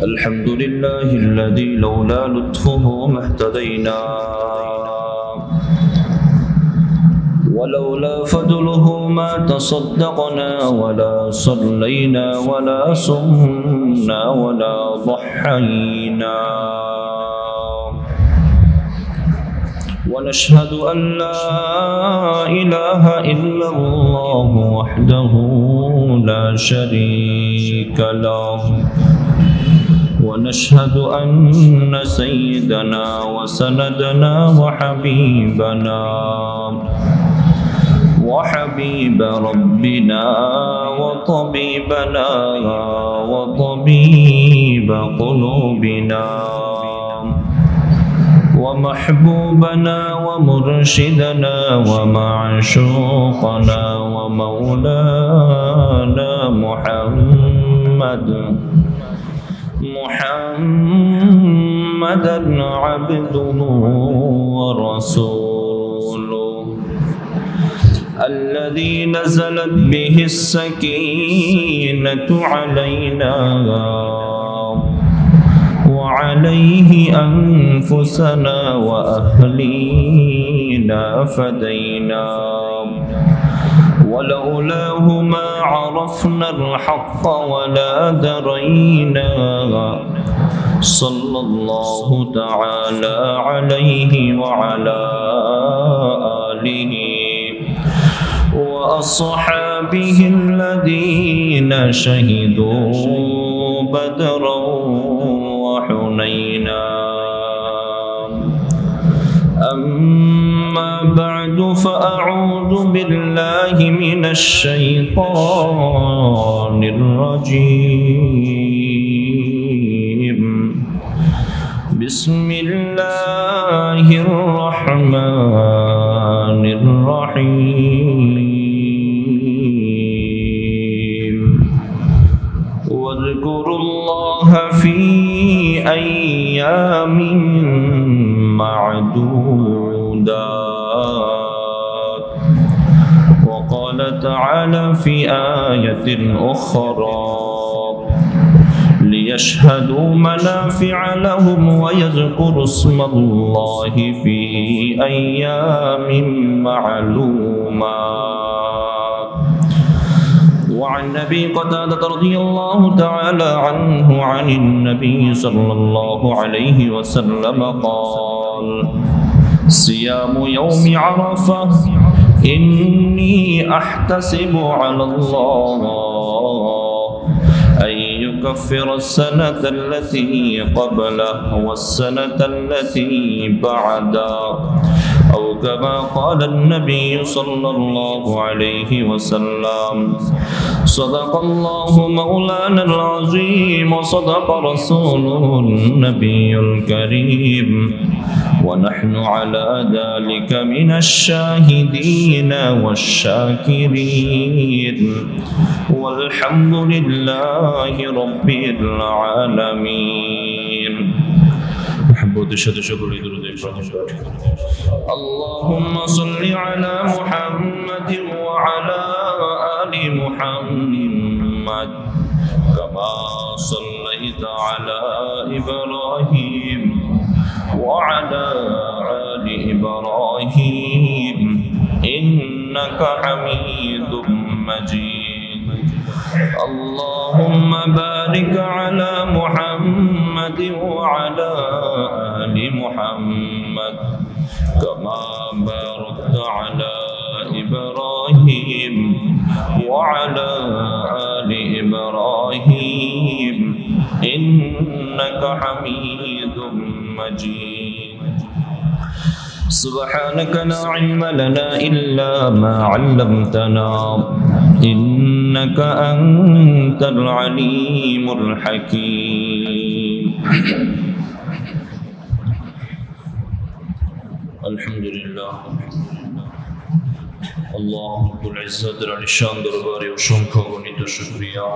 الحمد لله الذي لولا لطفه ما اهتدينا ولولا فضله ما تصدقنا ولا صلينا ولا صمنا ولا ضحينا ونشهد أن لا إله إلا الله وحده لا شريك له ونشهد أن سيدنا وسندنا وحبيب ربنا وطبيبنا وطبيب قلوبنا ومحبوبنا ومرشدنا ومعشوقنا ومولانا محمدا عبده ورسوله الذي نزلت به السكينة علينا وعليه أنفسنا وأهلينا فدينا ولولاه ما عرفنا الحق ولا درينا صلى الله تعالى عليه وعلى آله وأصحابه الذين شهدوا بدرا وحنينا أما بعد فأعوذ بالله من الشيطان الرجيم بسم الله الرحمن الرحيم واذكروا الله في أيام معدودات وقال تعالى في آية أخرى ليشهدوا منافع لهم ويذكروا اسم الله في أيام معلومات وعن أبي قتادة رضي الله تعالى عنه عن النبي صلى الله عليه وسلم قال صيام يوم عرفة إني أحتسب على الله أن يكفر السنة التي قبله والسنة التي بعده أو كما قال النبي صلى الله عليه وسلم صدق الله مولانا العظيم وصدق رسوله النبي الكريم ونحن على ذلك من الشاهدين والشاكرين والحمد لله رب العالمين اللهم صل على محمد وعلى آل محمد كما صليت على إبراهيم وعلى آل إبراهيم إنك حميد مجيد اللهم بارك على محمد وعلى آل محمد كما باركت على إبراهيم وعلى آل إبراهيم إنك حميد مجيد سبحانك لا علم لنا إلا ما علمتنا إنك أنت العليم الحكيم الحمد لله আল্লাহ রব্বুল ইজ্জতের আলিশান দরবারে অসংখ্য গণিত শুকরিয়া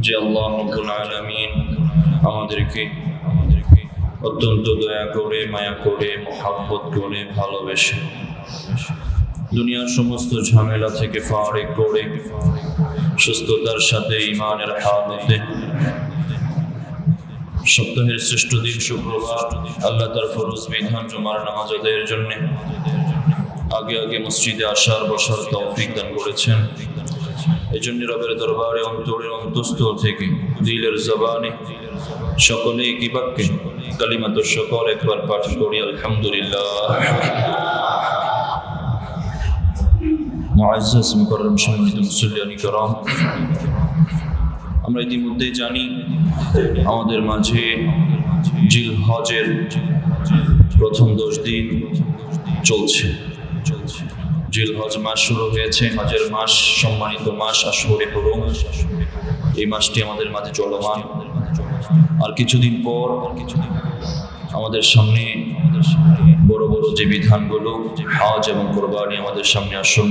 যে আল্লাহ রব্বুল আলামিন আমাদেরকে অত্যন্ত দয়া করে মায়া করে মহব্বত করে ভালোবেসে দুনিয়ার সমস্ত ঝামেলা থেকে ফারিক করে সুস্থতার সাথে ঈমানের হালতে সপ্তাহের শ্রেষ্ঠ দিন শুক্রবার আল্লাহ তার ফরজ বিধান জুমার নামাজ আদায়ের জন্য আগে আগে মসজিদে আসার বসার তৌফিক দান করেছেন। এই জন্য রবের দরবারে অন্তরের অন্তঃস্থল থেকে দিলের জবানে সকলে একই বাক্যে কালিমাতুশ শুকর একবার পাঠ করি আলহামদুলিল্লাহ। মুআজ্জাজ মুকাররম সম্মানিত মুসল্লিয়ানি কিরাম, আমরা ইতিমধ্যেই জানি আমাদের মাঝে জিলহজের প্রথম 10 দিন চলছে। জিলহজ মাস শুরু হয়েছে, হজের মাস, সম্মানিত মাস, আশহুরে হুরুম। এই মাসটি আমাদের মাঝে চলমান। আর কিছুদিন পর আমাদের সামনে বড় বড় যে বিধানগুলো হজ এবং কোরবানি আমাদের সামনে আসুন।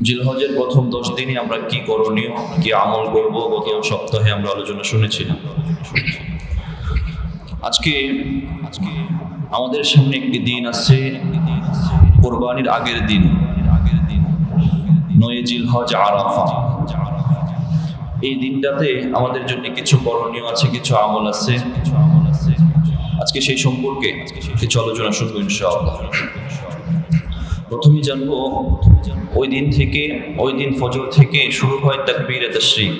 জিলহজের প্রথম 10 দিনে আমরা কি করণীয়, কি আমল করব, গত সপ্তাহে আমরা আলোচনা শুনেছিলাম। আজকে আমাদের সামনে একটি দিন আছে, কোরবানির আগের দিন, 9 জিলহজ আরাফা। এই দিনটাতে আমাদের জন্য কিছু করণীয় আছে, কিছু আমল আছে। আজকে সেই সম্পর্কে কিছু আলোচনা শুনবো ইনশাআল্লাহ। প্রথমে জানবো ওই দিন ফজর থেকে শুরু হয় তাকবীরে তাশরিক।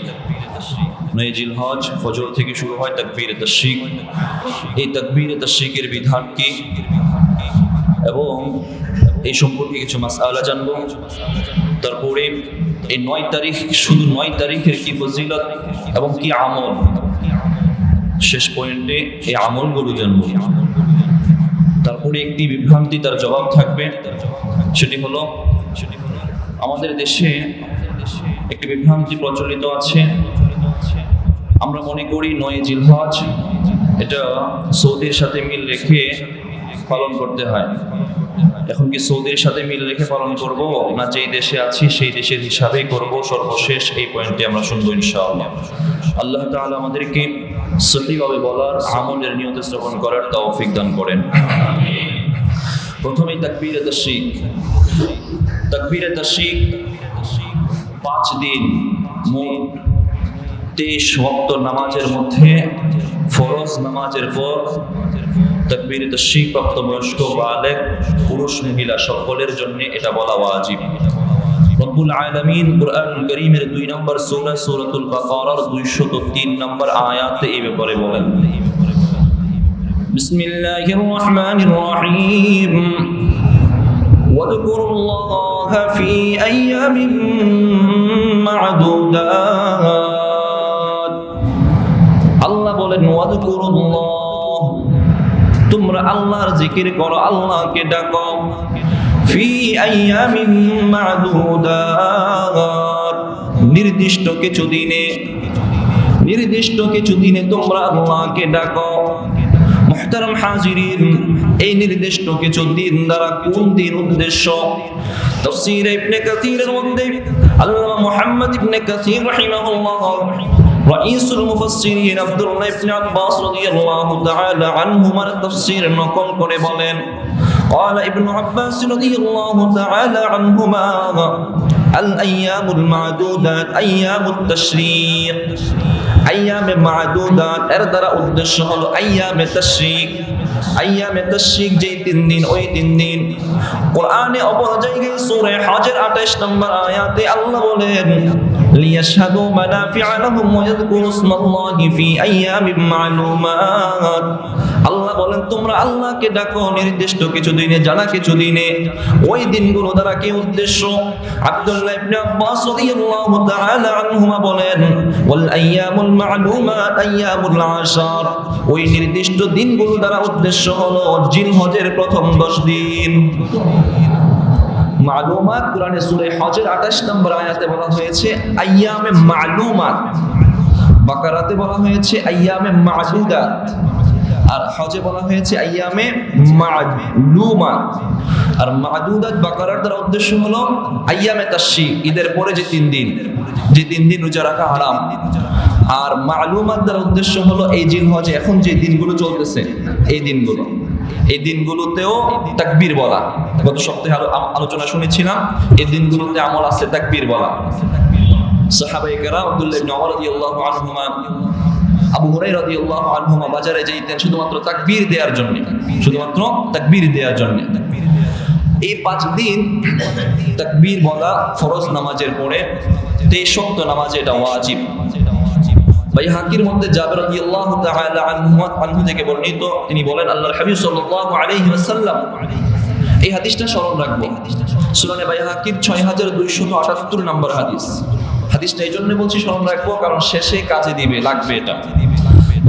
9 জিলহজ ফজর থেকে শুরু হয় তাকবীরে তাশরিক। এই তাকবীরে তাশরিকের বিধান কি এবং এই সম্পর্কে কিছু মাসআলা জানবো। তারপরে এই 9 তারিখ, শুধু 9 তারিখের কি ফজিলত এবং কি আমল, শেষ পয়েন্টে এই আমলগুলো জানবো। তারপরে একটি বিভ্রান্তি, তার জবাব থাকবে। সেটি হলো আমাদের দেশে একটি বিভ্রান্তি প্রচলিত আছে। আমরা মনে করি 9 জিলহজ এটা সৌদির সাথে মিল রেখে পালন করতে হয়। এখন কি সৌদির সাথে মিল রেখে পালন করব, না যেই দেশে আছি সেই দেশের হিসাবেই করব? সর্বশেষ এই পয়েন্টে আমরা শুনবো ইনশাআল্লাহ। আল্লাহ তাআলা আমাদেরকে সঠিকভাবে বলার, আমলের নিয়ত স্থাপন করার তৌফিক দান করেন। প্রথমেই তাকবীরে তাশরিক। তাকবীরে তাশরিক 5 দিন, মোট 23 ওয়াক্ত নামাজের মধ্যে ফরজ নামাজের পর তাকবীরে তাশরিক প্রাপ্তবয়স্ক বালেগ পুরুষ মহিলা সকলের জন্য এটা বলা ওয়াজিব। রব্বুল আলামিন কুরআনুল কারীমের 2 নম্বর সূরা সূরাতুল বাকারার 203 নম্বর আয়াতে এই ব্যাপারে বলেন, বিসমিল্লাহির রহমানির রহিম, ওয়াযকুরুল্লাহা ফী আইয়ামিন মা'দুদাত। আল্লাহ বলেন ওয়াযকুরুল্লাহ, তোমরা আল্লাহর জিকির করো, আল্লাহকে ডাকো। ফি আইয়ামিন মা'দুদাত, নির্দিষ্ট কিছু দিনে তোমরা আল্লাহকে ডাকো। মুহতারাম হাজিরিন, এই নির্দিষ্ট কিছু দিন দ্বারা কোন দিন উদ্দেশ্য? তাফসীর ইবনে কাসীরের মধ্যে আল্লামা মুহাম্মদ ইবনে কাসীর রাহিমাহুল্লাহ রাইসুল মুফাসসিরিন আব্দুল্লাহ ইবনে আব্বাস রাদিয়াল্লাহু তাআলা আনহুমার তাফসীর নকল করে বলেন, قال ابن عباس رضي الله تعالى عنهما الأيام المعدودات أيام التشريق। আইয়ামে মা'দুদাত এর দ্বারা উদ্দেশ্য হলো আইয়ামে তাশরিক। আইয়ামে তাশরিক যেই 3 দিন, ওই 3 দিন কোরআনে অপর জায়গায় সূরা হজের 28 নম্বর আয়াতে আল্লাহ বলেন, লিয়াশহাদু মানাফি'a লাহুম ওয়া ইয়াযকুরু ইসমাল্লাহি ফি আইয়ামিন মা'লুমাত। আল্লাহ বলেন তোমরা আল্লাহকে ডাকো নির্দিষ্ট কিছু দিনে, জানা কিছু দিনে। ওই দিনগুলো দ্বারা কি উদ্দেশ্য? আব্দুল্লাহ ইবনে আব্বাস রাদিয়াল্লাহু তাআলা আনহুমা বলেন, ওয়াল আইয়ামুল মা'লুমাত আইয়ামুল আশার, ওই নির্দিষ্ট দিনগুলো দ্বারা উদ্দেশ্য হলো জিলহজের প্রথম 10 দিন। মা'লুমাত কোরআনে সূরা হজের 28 নম্বর আয়াতে বলা হয়েছে আইয়ামে মা'লুমাত, বাকারাতে বলা হয়েছে আইয়ামে মা'দুদাত, আর হজে বলা হয়েছে আইয়ামে মা'লুমাত। আর মা'দুদাত বাকারার দ্বারা উদ্দেশ্য হলো আইয়ামে তাশরিক, ঈদের পরে যে 3 দিন, যে 3 দিন রোজা রাখা হারাম। আর মা'লুমাত দ্বারা উদ্দেশ্য হলো এই জিলহজে এখন যে দিনগুলো চলতেছে এই দিনগুলোতেও তাকবীর বলা। গত সপ্তাহে আলোচনা শুনেছিলাম এই দিনগুলোতে আমল আছে তাকবীর বলা। সাহাবায়ে কেরাম আব্দুল্লাহ ইবনে ওমর রাদিয়াল্লাহু আনহুমা, আবু হুরায়রা রাদিয়াল্লাহু আনহুমা বাজারে যাইতেন শুধুমাত্র তাকবীর দেওয়ার জন্য, শুধুমাত্র তাকবীর দেওয়ার জন্য। এই 5 দিন তাকবীর বলা ফরজ নামাজের পরে, 23 ওয়াক্ত নামাজে এটা ওয়াজিব। বাইহাকির মধ্যে জাবের রাদিয়াল্লাহু তাআলা আনহু থেকে বর্ণিত, তিনি বলেন আল্লাহর হাবিব সাল্লাল্লাহু আলাইহি ওয়াসাল্লাম, এই হাদিসটা স্মরণ রাখবো, সুনানে বাইহাকির 6278 নম্বর হাদিস। হাদিসটা এই জন্য বলছি স্মরণ রাখবো কারণ শেষে কাজে দিবে, লাগবে এটা।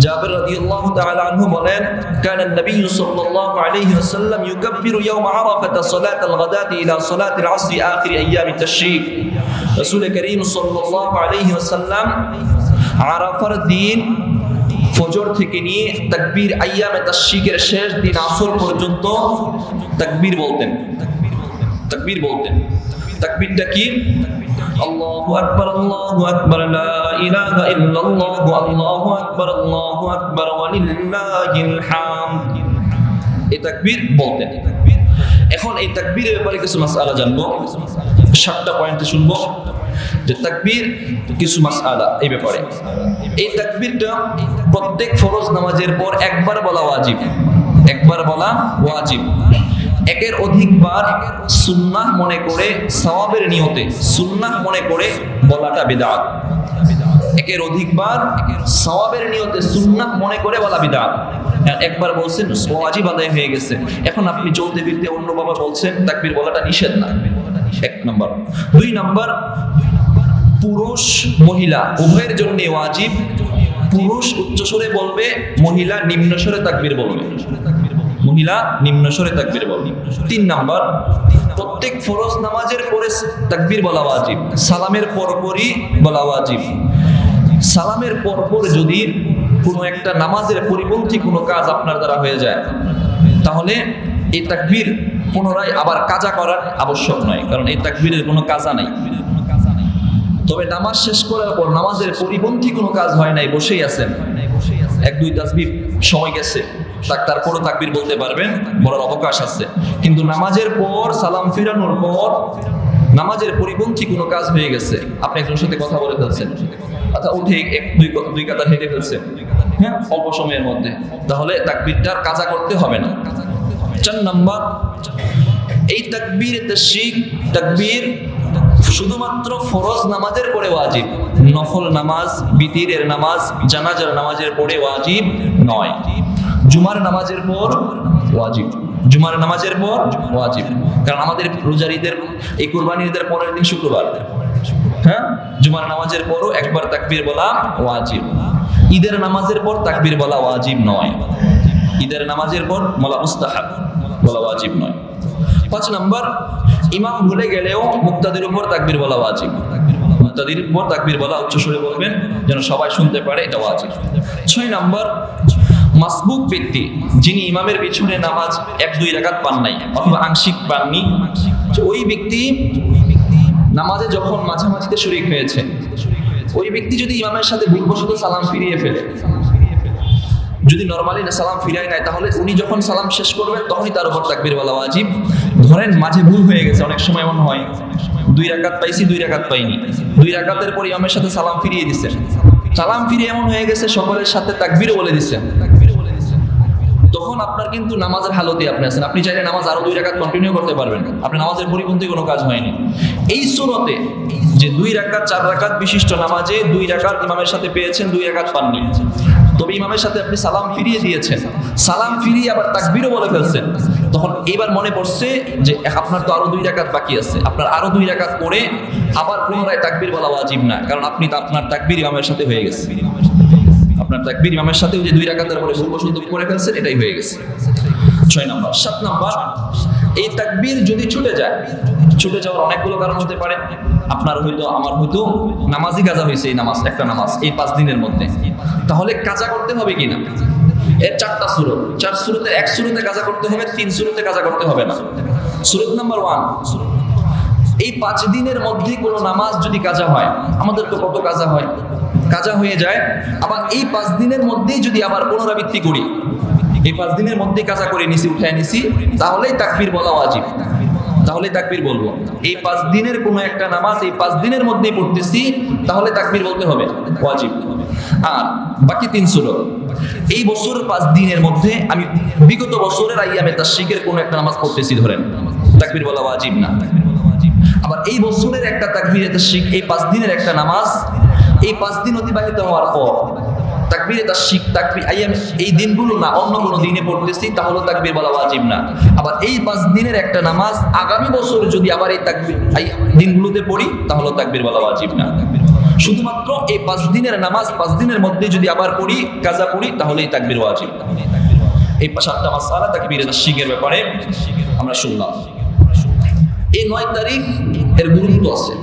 জাবের রাদিয়াল্লাহু তাআলা আনহু বলেন, কানা নবী সাল্লাল্লাহু আলাইহি ওয়াসাল্লাম ইউকাব্বিরু ইয়াওম আরাফাতা সালাতাল গাদাতি ইলা সালাতিল আসরি আখির আইয়ামিত তাশরীক। রাসূল করিম সাল্লাল্লাহু আলাইহি ওয়াসাল্লাম আরাফার দিন ফজর থেকে নিয়ে তাকবীর আইয়ামে তাশরীকের শেষ দিন আসর পর্যন্ত তাকবীর বলতেন। তাকবীর বলতেন। তাকবীরটা কি? আল্লাহু আকবার, আল্লাহু আকবার, লা ইলাহা ইল্লাল্লাহ, আল্লাহু আকবার, আল্লাহু আকবার, ওয়া লিল্লাহিল হামদ। এই তাকবীর বলতেন। এখন এই তাকবীরের ব্যাপারে কিছু মাসআলা জানবো, 7টা পয়েন্টে শুনবো যে তাকবীর কিছু মাসআলা এই ব্যাপারে। এই তাকবীরটা প্রত্যেক ফরজ নামাজের পর একবার বলা ওয়াজিব, একবার বলা ওয়াজিব। একের অধিকবার সুন্নাহ মনে করে, সওয়াবের নিয়তে সুন্নাহ মনে করে বলাটা বিদআত। একের অধিকবার সওয়াবের নিয়তে সুন্নাহ মনে করে বলা বিদআত। একবার বলছেন ওয়াজিব আদায় হয়ে গেছে, এখন আপনি চলতে ফিরতে অন্যভাবে বলছেন, তাকবীর বলাটা নিষেধ না। 1 নম্বর। 2 নম্বর, পুরুষ মহিলা উভয়ের জন্য ওয়াজিব। পুরুষ উচ্চস্বরে বলবে, মহিলা নিম্নস্বরে তাকবীর বলবে। মহিলা নিম্নস্বরে তাকবীর বলবে। 3 নম্বর, প্রত্যেক ফরজ নামাজের পরে তাকবীর বলা ওয়াজিব, সালামের পরপরই বলা ওয়াজিব। সালামের পরপর যদি কোনো একটা নামাজের পরিপন্থী কোনো কাজ আপনার দ্বারা হয়ে যায়, তাহলে এই তাকবীর পুনরায় আবার কাজা করার আবশ্যক নয়, কারণ এই তাকবীরের কোনো কাজা নাই। তবে নামাজ শেষ করার পর নামাজের পরিপন্থী কোনো কাজ হয় নাই, বসেই আছেন, 1-2 তাসবিহ সময় গেছে, তারপরও তাকবীর বলতে পারবেন, বলার অবকাশ আছে। কিন্তু নামাজের পর সালাম ফিরানোর পর নামাজের পরিপন্থী কোনো কাজ হয়ে গেছে, আপনি একজনের সাথে কথা বলে ফেলছেন, অর্থাৎ উঠে 1-2 কাতার হেঁটে ফেলছেন, হ্যাঁ, অল্প সময়ের মধ্যে, তাহলে তাকবীরটার কাজা করতে হবে না। 4 নম্বর, এই তাকবীর তাশরীক তাকবীর শুধুমাত্র ফরজ নামাজের পরে ওয়াজিব, নফল নামাজ, বিতিরের নামাজ, জানাজার নামাজের পরে ওয়াজিব নয়। জুমার নামাজের পর ওয়াজিব, জুমার নামাজের পর ওয়াজিব, কারণ আমাদের রোজার ঈদের, এই কুরবানি ঈদের পরের দিন শুক্রবার, হ্যাঁ, জুমার নামাজের পরও একবার তাকবীর বলা ওয়াজিব। ঈদের নামাজের পর তাকবীর বলা ওয়াজিব নয়, ঈদের নামাজের পর বলা মুস্তাহাব, বলা ওয়াজিব নয়। 5 নম্বর, ইমাম ভুলে গেলেও মুক্তাদির উপর তাকবীর বলা ওয়াজিব। মুক্তাদির উপর তাকবীর বলা উচ্চস্বরে বলবেন যেন সবাই শুনতে পারে, এটা ওয়াজিব। 6 নম্বর, মাসবুক ব্যক্তি যিনি ইমামের পিছনে নামাজ 1-2 রাকাত পান নাই অথবা আংশিক পাননি, ওই ব্যক্তি নামাজে যখন মাঝামাঝিতে শরীক হয়েছে, ওই ব্যক্তি যদি ইমামের সাথে ভুলবশত সালাম ফিরিয়ে ফেলে, যদি নরমালি সালাম ফিরায় নাই, তাহলে উনি যখন সালাম শেষ করবেন তখনই তার উপর তাকবীর বলা ওয়াজিব। ধরেন মাঝে ভুল হয়ে গেছে, অনেক সময় এমন হয় 2 রাকাত পাইছি 2 রাকাত পাইনি, 2 রাকাতের পর ইমামের সাথে সালাম ফিরিয়ে দিচ্ছেন, সালাম ফিরিয়ে এমন হয়ে গেছে সকলের সাথে তাকবীর বলে দিচ্ছেন, তখন আপনার কিন্তু নামাজের হালতে আপনি আছেন, আপনি চাইলে নামাজ আরো 2 রাকাত কন্টিনিউ করতে পারবেন, আপনার নামাজের পরিপন্থী কোনো কাজ হয়নি। এই সুরতে যে 2 রাকাত 4 রাকাত বিশিষ্ট নামাজে 2 রাকাত ইমামের সাথে পেয়েছেন, 2 রাকাত পাননি, তবে ইমামের সাথে আপনি সালাম ফিরিয়ে দিয়েছেন, সালাম ফিরিয়ে আবার তাকবীরও বলে ফেলছেন, তখন এবার মনে পড়ছে যে আপনার তো আরো 2 রাকাত বাকি আছে, আপনার আরো 2 রাকাত পড়ে আবার পুনরায় তাকবীর বলা ওয়াজিব না, কারণ আপনি তো আপনার তাকবীর ইমামের সাথে হয়ে গেছে, আপনার তাকবীর ইমামের সাথে যে 2 রাকাতের পরে ভুলবশত করে ফেলছেন, এটাই হয়ে গেছে। 6 নম্বর। 7 নম্বর, এই তাকবীর যদি ছুটে যায়, ছুটে যাওয়ার অনেকগুলো কারণ হতে পারে, আপনার হয়তো আমার হয়তো নামাজই কাজা হয়েছে, এই নামাজ একটা নামাজ এই 5 দিনের মধ্যে, তাহলে কাজা করতে হবে কিনা? এর 4টা সূরত, 4 সূরতে 1 সূরতে কাজা করতে হবে, 3 সূরতে কাজা করতে হবে না। সূরত নাম্বার 1, এই 5 দিনের মধ্যে কোনো নামাজ যদি কাজা হয়, আমাদের তো কত কাজা হয়, কাজা হয়ে যায়, আবার এই 5 দিনের মধ্যেই যদি আবার পুনরাবৃত্তি করি, এই 5 দিনের মধ্যে কাজা করে নিছি, উঠায় নিছি, তাহলেই তাকবীর বলা ওয়াজিব, তাহলে তাকবীর বলবো। এই 5 দিনের কোনো একটা নামাজ এই 5 দিনের মধ্যেই পড়তেছি, তাহলে তাকবীর বলতে হবে, ওয়াজিব। আর বাকি 3 সুরত এই বছরের 5 দিনের মধ্যে আমি বিগত বছরের আইয়ামে তাশরিকের কোনো একটা নামাজ পড়তেছি ধরেন, তাকবীর বলা ওয়াজিব না। আবার এই বছরের একটা তাকবীরে তাশরিক, এই 5 দিনের একটা নামাজ এই 5 দিন অতিবাহিত হওয়ার পর তাকবীরে তাশরিক, তাকবীর আইয়াম এই দিনগুলো না অন্য কোনো দিনে পড়তেছি, তাহলে তাকবীর বলা ওয়াজিব না। আবার এই 5 দিনের একটা নামাজ আগামী বছর যদি আবার এই তাকবীর দিনগুলোতে পড়ি, তাহলে তাকবীর বলা ওয়াজিব না। শুধুমাত্র এই 5 দিনের নামাজ 5 দিনের মধ্যে যদি আবার পড়ি, কাজা পড়ি, তাহলে এই তাকবীর ওয়াজিব। এই 7টা মাসআলা তাকবীরে তাশরিকের ব্যাপারে আমরা শুনলাম। এই 9 তারিখ এর গুরুত্ব আছে,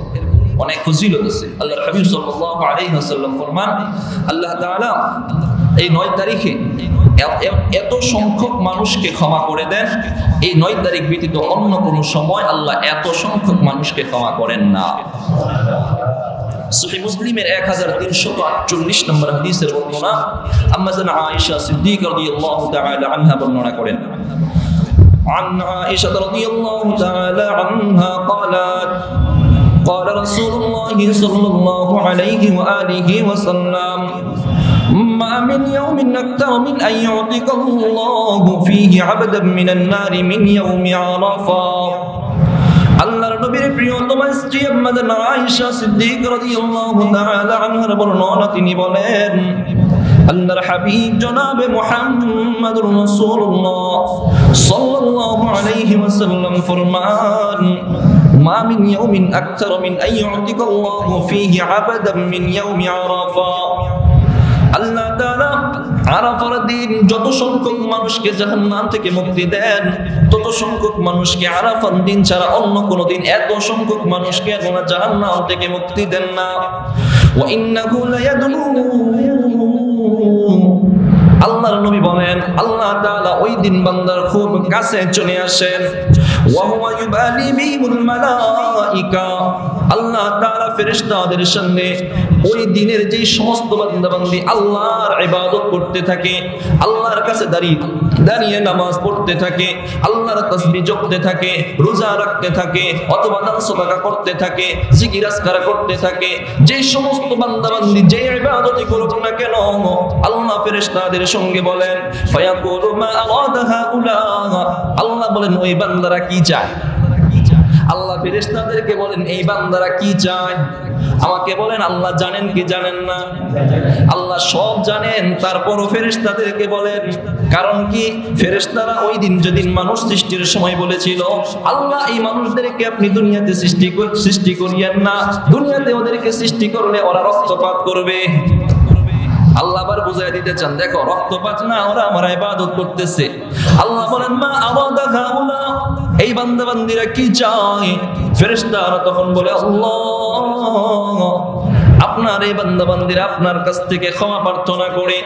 অনেক ফজিলত আছে। আল্লাহর হাবিব সাল্লাল্লাহু আলাইহি ওয়াসাল্লাম ফরমান, আল্লাহ তাআলা এই 9 তারিখে এত সংখ্যক মানুষকে ক্ষমা করে দেন, এই 9 তারিখ ব্যতীত অন্য কোনো সময় আল্লাহ এত সংখ্যক মানুষকে ক্ষমা করেন না। সহিহ মুসলিমের 1348 নম্বর হাদিসের বর্ণনা আম্মা জান আয়েশা সিদ্দিকা রাদিয়াল্লাহু তাআলা আনহা বর্ণনা করেন। عن عائشة رضي الله تعالى عنها قالت قال رسول الله صلى الله عليه وآله وسلم ما من يوم أكثر من أن يعتق الله فيه عبدا من النار من يوم عرفة আল্লাহর নবীর প্রিয়তমা স্ত্রী আম্মা জান আয়েশা সিদ্দিকা রাদিয়াল্লাহু তাআলা আনহার বর্ণনা, তিনি বলেন, আল্লাহর হাবিব জনাবে মুহাম্মদুর রাসূলুল্লাহ সাল্লাল্লাহু আলাইহি ওয়াসাল্লাম ফরমান, মা মিন ইয়াউমিন আকতার মিন আন ইউতিকাল্লাহু ফীহি আবাদান মিন ইয়াউমি আরাফা। আল্লাহ তাআলা আরাফার দিন যত সংখ্যক মানুষকে জাহান্নাম থেকে মুক্তি দেন, তত সংখ্যক মানুষকে আরাফার দিন ছাড়া অন্য কোনো দিন এত সংখ্যক মানুষকে জাহান্নাম থেকে মুক্তি দেন না। ওয়া ইন্নাহু লায়াদনু, আল্লাহর নবী বলেন, আল্লাহ তাআলা ওই দিন বান্দার খুব কাছে চলে আসেন। ওয়া হুয়া ইউবালি বিহিমুল মালাইকা, আল্লাহ তাআলা ফেরেশতাদের সঙ্গে ওই দিনের যে সমস্ত বান্দা-বান্দী আল্লাহর ইবাদত করতে থাকে, আল্লাহর কাছে দাঁড়িয়ে নামাজ পড়তে থাকে, আল্লাহর তাসবিহ জপতে থাকে, রোজা রাখতে থাকে, অথবা দান সাদাকা করতে থাকে, জিকির আজকার করতে থাকে, যে সমস্ত বান্দা-বান্দী যে ইবাদতই করুক না কেন, আল্লাহ ফেরেশতাদের সঙ্গে বলেন, ফায়াকুলু মা আরাদা হাউলা, আল্লাহ বলেন ওই বান্দারা কি চায়। আল্লাহ ফেরেশতাদেরকে বলেন, এই বান্দারা কি চায়। আমাকে বলেন, আল্লাহ জানেন কি জানেন না? আল্লাহ সব জানেন, তারপরও ফেরেশতাদেরকে বলেন। কারণ কি? ফেরেশতারা ওই দিন যেদিন মানুষ সৃষ্টির সময় বলেছিল, আল্লাহ এই মানুষদেরকে আপনি দুনিয়াতে সৃষ্টি করিয়েন না, দুনিয়াতে ওদেরকে সৃষ্টি করলে ওরা রক্তপাত করবে। আল্লাহ আবার বুঝাই দিতে চান, দেখো রক্তপাত না, ওরা আমার ইবাদত করতেছে। আল্লাহ বলেন, মা আরাদা হাউলা, এই বান্দা-বান্দীরা কি চায়? ফেরেশতারা তখন বলে, আল্লাহ আপনার এই বান্দা-বান্দীরা আপনার কাছ থেকে ক্ষমা প্রার্থনা করে,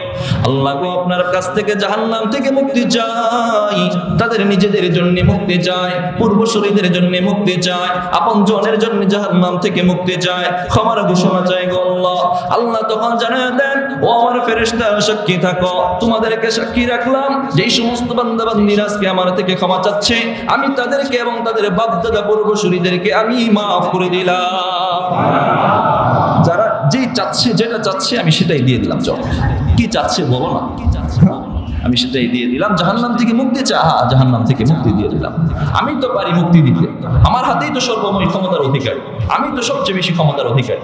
আল্লাহ গো আপনার কাছ থেকে জাহান্নাম থেকে মুক্তি চায়, তাদের নিজেদের জন্য মুক্তি চায়, পূর্বসূরীদের জন্য মুক্তি চায়, আপনজনের জন্য জাহান্নাম থেকে মুক্তি চায়, ক্ষমার ঘোষণা চায় গো আল্লাহ। আল্লাহ তখন জানায় দেন, ও আমার ফেরেশতারা সাক্ষী থাকো, তোমাদেরকে সাক্ষী রাখলাম, যেই সমস্ত বান্দা-বান্দীরা আজকে আমার থেকে ক্ষমা চাচ্ছে, আমি তাদেরকে এবং তাদের বাপ-দাদা পূর্বসূরীদেরকে আমি মাফ করে দিলাম। যারা যেটা চাচ্ছে আমি সেটাই দিয়ে দিলাম। কি চাচ্ছে বলো না, আমি সেটাই দিয়ে দিলাম। জাহান্নাম থেকে মুক্তি চায়, জাহান্নাম থেকে মুক্তি দিয়ে দিলাম। আমি তো পারি মুক্তি দিতে, আমার হাতেই তো সর্বময় ক্ষমতার অধিকার, আমি তো সবচেয়ে বেশি ক্ষমতার অধিকার,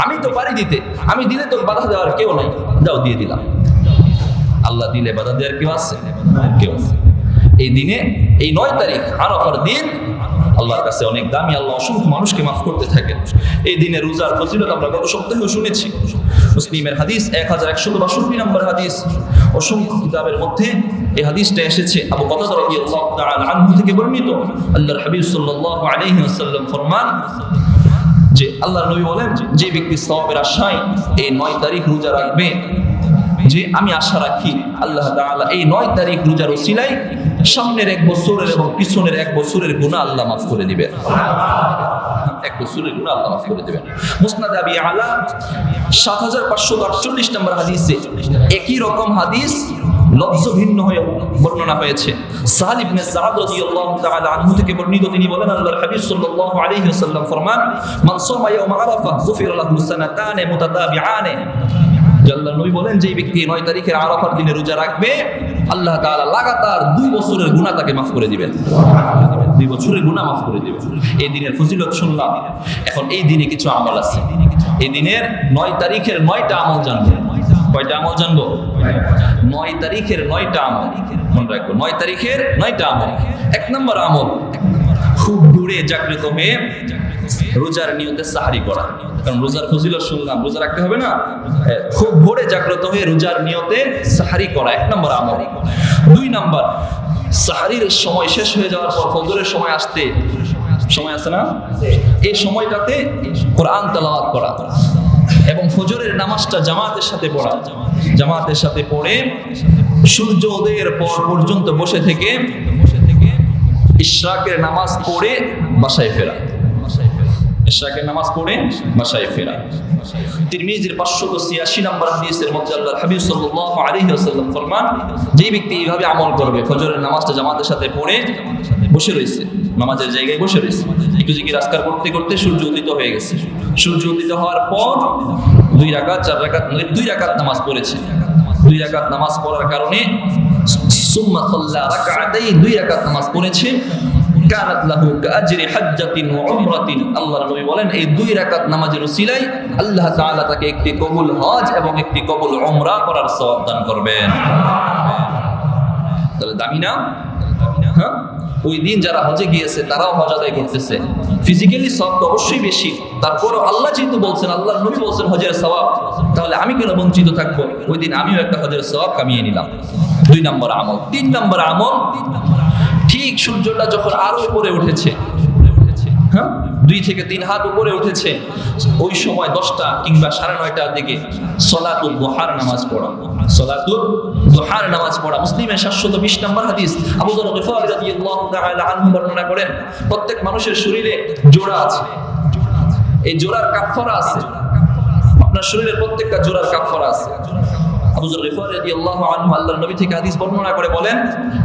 আমি তো পারি দিতে, আমি দিলে তো বাধা দেওয়ার কেউ নাই, যাও দিয়ে দিলাম। আল্লাহ দিলে বাধা দেওয়ার কেউ আছে? কেউ আছে। এই দিনে, এই 9 তারিখ আরাফার দিন আল্লাহর কাছে অনেক দামি, আল্লাহ অসংখ্য মানুষকে মাফ করতে থাকেন। এই দিনে রোজার ফজিলত আমরা গত সপ্তাহেও শুনেছি। মুসলিমের হাদিস 1162 নম্বর হাদিস, অসংখ্য কিতাবের মধ্যে এই হাদিসটা এসেছে। আবু কাতাদা রাদিয়াল্লাহু তাআলা আনহু থেকে বর্ণিত, আল্লাহর হাবিব সাল্লাল্লাহু আলাইহি ওয়াসাল্লাম ফরমান যে, আল্লাহর নবী বলেন, যে ব্যক্তি সওয়াবের আশায় এই 9 তারিখ রোজা রাখবে, যে আমি আশা রাখি আল্লাহ তাআলা এই 9 তারিখ রোজার ওসিলায় সামনের 1 বছরের এবং পিছনের 1 বছরের গুনাহ আল্লাহ মাফ করে দিবেন। 1 বছরের গুনাহ আল্লাহ মাফ করে দিবেন। মুসনাদ আবি আলা 7548 নম্বর হাদিসে একই রকম হাদিস লফজ ভিন্ন হয়ে বর্ণনা হয়েছে। সাহাল ইবনে সাদ রাদিয়াল্লাহু তাআলা আনহু থেকে বর্ণিত, তিনি বলেন আল্লাহর হাবিব সাল্লাল্লাহু আলাইহি ওয়াসাল্লাম ফরমান, মান সামা ইয়াওম আরাফা গুফিরা লাহু সানাতান মুতাতাবিআন। আল্লাহর নবী বলেন, যে ব্যক্তি 9 তারিখের আরাফার দিনে রোজা রাখবে, আল্লাহ তাআলা লাগাতার 2 বছরের গুনাহ তাকে মাফ করে দিবেন। 2 বছরের গুনাহ মাফ করে দিবেন। এই দিনের ফজিলত শুনলাম, এখন এই দিনে কিছু আমল আছে। এই দিনের 9 তারিখের 9টা আমল জানবো। কয়টা আমল জানবো? 9 তারিখের 9টা আমল মনে রাখবো। 9 তারিখের 9টা আমল। 1 নম্বর আমল, খুব ভোরে জাগ্রত হয়ে রোজার নিয়তে সাহরি করা। কারণ রোজার ফজিলত শুনলাম, রোজা রাখতে হবে না? খুব ভোরে জাগ্রত হয়ে রোজার নিয়তে সাহরি করা 1 নম্বর আমল। 2 নম্বর, সাহরির সময় শেষ হয়ে যাওয়ার পর ফজরের সময় আসতে সময় আছে না, এই সময়টাতে কোরআন তেলাওয়াত করা এবং ফজরের নামাজটা জামাতের সাথে পড়া। জামাতের সাথে পড়ে সূর্য উদয়ের পর পর্যন্ত বসে থেকে ইশরাকের নামাজ পড়ে বাসায় ফেরা। ইশরাকের নামাজ পড়ে বাসায় ফেরা। তিরমিজির 586 নম্বর হাদিসের মধ্যে আল্লাহর হাবিব সাল্লাল্লাহু আলাইহি ওয়াসাল্লাম ফরমান, যে ব্যক্তি এইভাবে আমল করবে, ফজরের নামাজটা জামাতের সাথে পড়ে বসে রয়েছে, নামাজের জায়গায় বসে রয়েছে, একটু জিকির আজকার করতে করতে সূর্য উদিত হয়ে গেছে। সূর্য উদিত হওয়ার পর 2 রাকাত 4 রাকাত 2 রাকাত নামাজ পড়েছে। 2 রাকাত নামাজ পড়ার কারণে সুম্মা সাল্লা রাকাতাইন, 2 রাকাত নামাজ পড়েছে, কানাত লাহু কাআজরি হাজ্জাতিন ওয়া উমরাতিন। আল্লাহর নবী বলেন, এই 2 রাকাত নামাজের উসিলায় আল্লাহ তাআলা তাকে একটি কবুল হজ এবং একটি কবুল উমরা করার সওয়াব দান করবেন। তাহলে দামি না? হ্যাঁ, ওই দিন যারা হজে গিয়েছে তারাও হজ আদায় করতেছে। ফিজিক্যালি সওয়াব তো অবশ্যই বেশি, তারপরও আল্লাহ যেহেতু বলছেন, আল্লাহর নবী বলছেন হজের সওয়াব, তাহলে আমি কেন বঞ্চিত থাকবো? ওই দিন আমিও একটা হজের সওয়াব কামিয়ে নিলাম। 2 নম্বর আমল। 3 নম্বর আমল, ঠিক সূর্যটা যখন আরো উপরে উঠেছে, হ্যাঁ 2 থেকে 3 হাত উপরে উঠেছে, ওই সময় 10টা কিংবা 9:30টার দিকে সলাতুল দুহার নামাজ পড়া। সলাতুল দুহার নামাজ পড়া। মুসলিমের 720 নম্বর হাদিস, আবু যর গফারি রাদিয়াল্লাহু তাআলা আনহু বর্ণনা করেন, প্রত্যেক মানুষের শরীরে জোড়া আছে, এই জোড়ার কাফফারা আছে। আপনার শরীরের প্রত্যেকটা জোড়ার কাফফারা আছে। আবু যর গফারি রাদিয়াল্লাহু আনহু আল্লাহর নবী থেকে হাদিস বর্ণনা করে বলেন,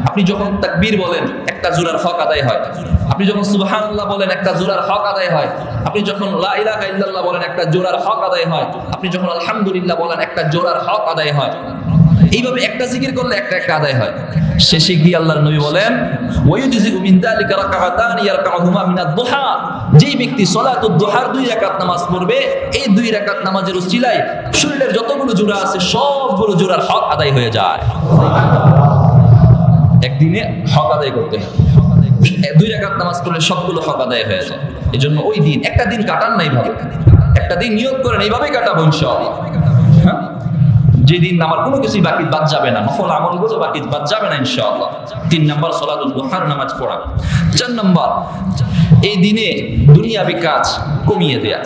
আপনি যখন তাকবীর বলেন একটা জোড়ার হক আদায় হয়, আপনি যখন সুবহানাল্লাহ বলেন একটা জোড়ার হক আদায় হয়, আপনি যখন লা ইলাহা ইল্লাল্লাহ বলেন একটা জোড়ার হক আদায় হয়, আপনি যখন আলহামদুলিল্লাহ বলেন একটা জোড়ার হক আদায় হয়। এইভাবে একটা জিকির করলে একটা একটা আদায় হয়। শেষে গিয়ে আল্লাহর নবী বলেন, ওয়ায়ুজিউ মিন যালিকা রাকাতান ইয়ারকাউহুমা মিনাদ দুহা। যেই ব্যক্তি সলাতুদ দুহার 2 রাকাত নামাজ পড়বে, এই 2 রাকাত নামাজের উসিলায় শরীরের যতগুলো জোড়া আছে সবগুলো জোড়ার হক আদায় হয়ে যায়। একদিনে হক আদায় করতে হয়। 2 রাকাত নামাজ পড়লে সবগুলো হক আদায় হয়ে যায়। এজন্য ওই দিন একটা দিন কাটান না, এইভাবে একটা দিন নিয়ত করেন, এইভাবে কাটাবো ইনশাআল্লাহ। হ্যাঁ, যেদিন আমার কোনো কিছুই বাকি বাদ যাবে না, নফল আমলগুলো বাকি বাদ যাবে না ইনশাআল্লাহ। 3 নম্বর সলাতুল দুহার নামাজ পড়া। 4 নম্বর, এই দিনে দুনিয়াবি কাজ কমিয়ে দেয়া।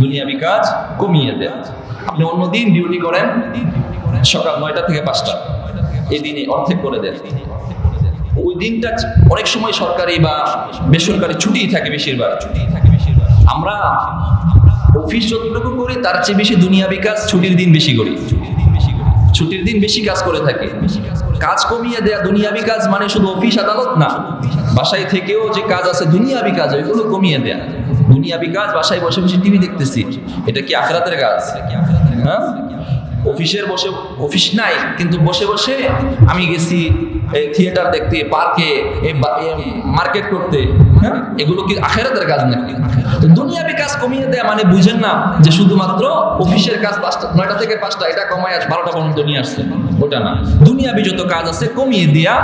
দুনিয়াবি কাজ কমিয়ে দেয়া। আপনি অন্য দিন ডিউটি করেন সকাল 9টা থেকে 5টা, এই দিনে অর্ধেক করে দেন। ওই দিনটা অনেক সময় সরকারি বা বেসরকারি ছুটি থাকে, বেশিরভাগ আমরা অফিস যতটুকু করি তার চেয়ে বেশি দুনিয়াবি কাজ ছুটির দিন বেশি করি। ছুটির দিন বেশি কাজ করে থাকি। কাজ কমিয়ে দেয়া। দুনিয়াবি কাজ মানে শুধু অফিস আদালত না, বাসায় থেকেও যে কাজ আছে দুনিয়াবি কাজ, ওইগুলো কমিয়ে দেয়া। দুনিয়াবি কাজ, বাসায় বসে বসে টিভি দেখতেছি, এটা কি আখিরাতের কাজ? হ্যাঁ, অফিসের বসে, অফিস নাই কিন্তু বসে বসে আমি গেছি থিয়েটার দেখতে, পার্কে, মার্কেট করতে, হ্যাঁ, এগুলো কি আখিরাতের কাজ নাকি? তো দুনিয়াবি কাজ কমিয়ে দেয়া মানে বুঝেন না যে শুধুমাত্র অফিসের কাজ 9টা থেকে 5টা এটা কমায় 12টা পর্যন্ত নিয়ে আসছে, ওটা না। দুনিয়াবি যত কাজ আছে কমিয়ে দেয়া,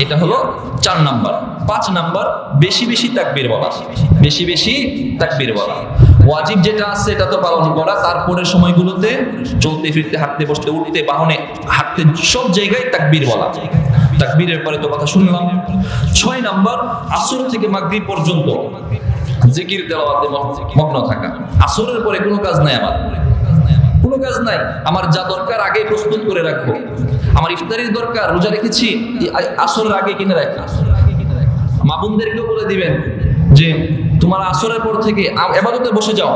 এটা হলো 4 নাম্বার। 5 নাম্বার, বেশি বেশি তাকবীর বলা। বেশি বেশি তাকবীর বলা। ওয়াজিব যেটা আছে এটা তো পালন করা, তারপরের সময়গুলোতে চলতে ফিরতে, হাঁটতে বসতে, উঠতে, বাহনে হাঁটতে, সব জায়গায় তাকবীর বলা। তাকবীরের পরে তো কথা শুনলাম। 6 নাম্বার, আসর থেকে মাগরিব পর্যন্ত জিকির তেলাওয়াতে মগ্ন থাকা। আসরের পরে কোনো কাজ নাই, আমার কোনো কাজ নাই। আমার যা দরকার আগে প্রস্তুত করে রাখবো। আমার ইফতারির দরকার, রোজা রেখেছি, আসরের আগে কিনে রাখি। মা বোনদেরকেও বলে দিবেন যে তোমার আসরের পর থেকে ইবাদতে বসে যাও,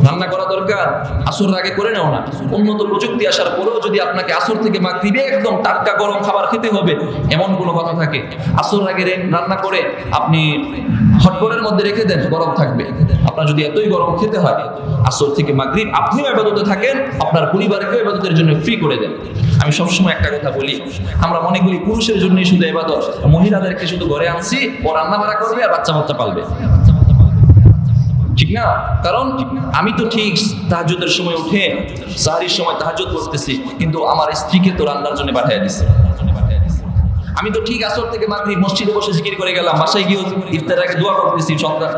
রান্না করা দরকার, আসর আগে করে নাও না। উন্নত প্রযুক্তি আসার পরেও যদি আপনাকে আসর থেকে মাগরিবে একদম টাটকা গরম খাবার খেতে হবে এমন কোনো কথা থাকে, আসর আগে রান্না করে আপনি হটপটের মধ্যে রেখে দেন, গরম থাকবে। আপনার যদি এতই গরম খেতে হয়, আসর থেকে মাগরিব আপনিও ইবাদতে থাকেন, আপনার পরিবারকেও ইবাদতের জন্য ফ্রি করে দেন। আমি সবসময় একটা কথা বলি, আমরা মনে করি পুরুষের জন্যই শুধু ইবাদত, মহিলাদেরকে শুধু ঘরে আনছি, ও রান্না বাড়া করবে আর বাচ্চা বাচ্চা পালবে, ঠিক না? কারণ আমি তো ঠিক তাহাজ্জুদের সময় উঠে সাহরির সময় তাহাজ্জুদ করতেছি, কিন্তু আমার স্ত্রীকে তো রান্নার জন্য পাঠিয়ে দিছে। আমি তো ঠিক আসর থেকে মাগরিব মসজিদে বসে জিকির করে গেলাম, বাসায় গিয়ে ইফতারের আগে দোয়া করতেছি সন্তান,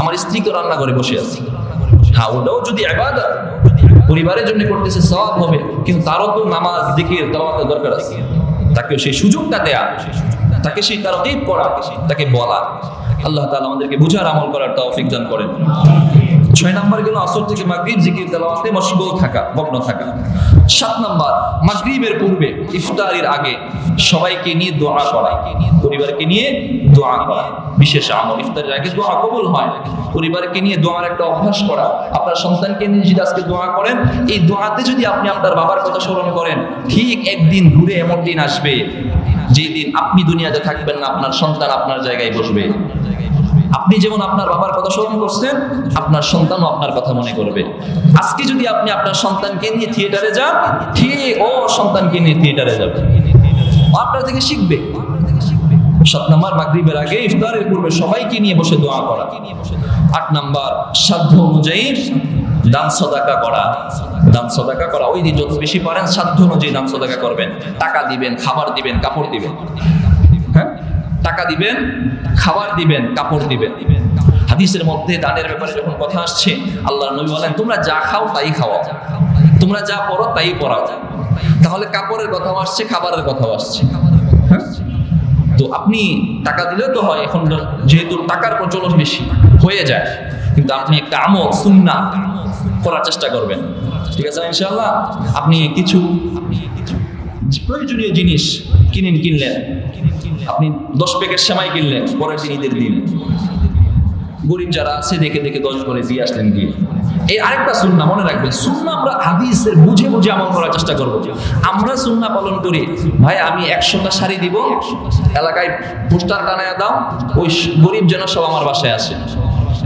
আমার স্ত্রী তো রান্না করে বসে আছে। হ্যাঁ, ওটাও যদি ইবাদত পরিবারের জন্য করতেছে সওয়াব হবে, কিন্তু তারও তো নামাজ জিকির তেলাওয়াতের দরকার আছে। তাকে সেই সুযোগটা দেয়া, তাকে সেই তারগীব করা, তাকে বলা। আল্লাহ তাআলা আমাদেরকে বুঝার আমল করার তৌফিক দান করেন। 6 নাম্বার গেল আসর থেকে মাগরিব জিকির তেলাওয়াতে মশগুল থাকা, মগ্ন থাকা। 7 নাম্বার মাগরিবের পূর্বে ইফতারির আগে সবাইকে নিয়ে দোয়া করা, পরিবারকে নিয়ে দোয়া করা বিশেষ আমল। ইফতারের আগে দোয়া কবুল হয়, পরিবারকে নিয়ে দোয়ার একটা অভ্যাস করা। আপনার সন্তানকে নিয়ে যদি আজকে দোয়া করেন, এই দোয়াতে যদি আপনি আপনার বাবার কথা স্মরণ করেন, ঠিক একদিন ঘুরে এমন দিন আসবে যে দিন আপনি দুনিয়াতে থাকবেন না, আপনার সন্তান আপনার জায়গায় বসবে। আপনি যেমন আপনার বাবার কথা স্মরণ করছেন, আপনার সন্তানও আপনার কথা মনে করবে। আজকে যদি আপনি আপনার সন্তানকে নিয়ে থিয়েটারে যান, ঠিক ও সন্তানকে নিয়ে থিয়েটারে যাবে, আপনার থেকে শিখবে। 7 নাম্বার মাগরিবের আগে ইফতারের পূর্বে সবাইকে নিয়ে বসে দোয়া করা। 8 নাম্বার সাধ্য অনুযায়ী দান সদাকা করা। দান সদাকা করা, ওই দিন যত বেশি পারেন সাধ্য অনুযায়ী দান সদাকা করবেন। টাকা দিবেন, খাবার দিবেন, কাপড় দিবেন। হ্যাঁ, টাকা দিবেন, খাবার দিবেন, কাপড় দিবেন। হাদিসের মধ্যে দানের ব্যাপারে যখন কথা আসছে, আল্লাহর নবী বলেন, তোমরা যা খাও তাই খাওয়াও, তোমরা যা পড়ো তাই পড়াও। তাহলে কাপড়ের কথাও আসছে, খাবারের কথাও আসছে। হ্যাঁ, তো আপনি টাকা দিলেও তো হয়, এখন যেহেতু টাকার প্রচলন বেশি হয়ে যায়, কিন্তু আপনি একটা আমল সুন্নাহ করার চেষ্টা করবেন, ঠিক আছে ইনশাআল্লাহ? আপনি কিছু প্রয়োজনীয় জিনিস কিনলেন, আপনি 10 প্যাকেট সেমাই কিনলেন, পরের দিন ঈদের দিন গরিব যারা আছে দেখে দেখে 10 করে দিয়ে আসলেন গিয়ে। এই আরেকটা সুন্নাহ মনে রাখবেন, সুন্নাহ আমরা হাদিসের বুঝে বুঝে আমল করার চেষ্টা করব। আমরা সুন্নাহ পালন করি, ভাই আমি 100টা শাড়ি দিব, এলাকায় পোস্টার টানায় দাও, ওই গরিব যেন সব আমার বাসায় আসে।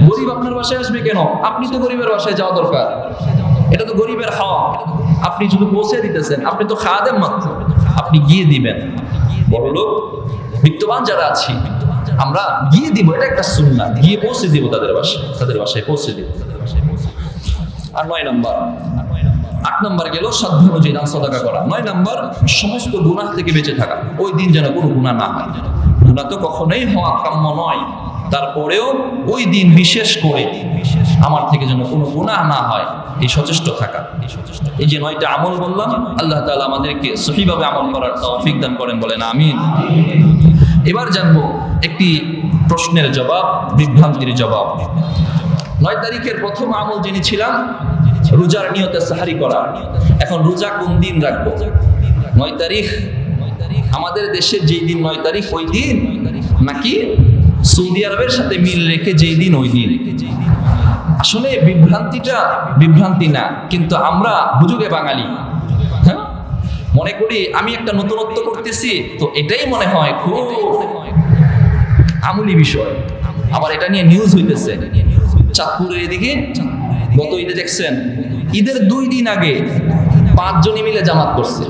গরিব আপনার বাসায় আসবে কেন? আপনি তো গরিবের বাসায় যাওয়া দরকার, এটা তো গরিবের হক। আপনি শুধু পৌঁছে দিতেছেন, আপনি তো খাদেম মাত্র, আপনি গিয়ে দিবেন। বড়লোক বিত্তবান যারা আছি আমরা গিয়ে দিব, এটা একটা সুন্নাহ, গিয়ে পৌঁছে দিব তাদের বাসায় পৌঁছে দিব। আর 9 নাম্বার, 8 নাম্বার গেল সাধ্য অনুযায়ী দান সদাকা করা। 9 নাম্বার সমস্ত গুনাহ থেকে বেঁচে থাকা, ওই দিন যেন কোনো গুনাহ না হয়। গুনাহ তো কখনোই হওয়া কাম্য নয়, তারপরেও ওই দিন বিশেষ করে আমার থেকে যেন কোনো গুনাহ না হয়, এই সচেষ্ট থাকা। এই যে 9টা আমল বললাম, আল্লাহ তাআলা আমাদেরকে সহিভাবে আমল করার তৌফিক দান করেন, বলেন আমিন। এবার জানবো একটি প্রশ্নের জবাব, বিভ্রান্তির জবাব। 9 তারিখের প্রথম আমল জেনেছিলাম রোজার নিয়তে সাহারি করা। এখন রোজা কোন দিন রাখবো? 9 তারিখ আমাদের দেশের যেই দিন 9 তারিখ ওই দিন, নাকি সৌদি আরবের সাথে মিল রেখে যেই দিন ওই দিন? আসলে বিভ্রান্তি না, কিন্তু আমরা বুঝুগে বাঙালি, হ্যাঁ, মনে করি আমি একটা নতুনত্ব করতেছি, তো এটাই মনে হয় খুব আমূলি বিষয়। আবার এটা নিয়ে নিউজ হইতেছে চাঁদপুরের এদিকে, গত ঈদে দেখছেন, ঈদের 2 দিন আগে 5 জনই মিলে জামাত করছে,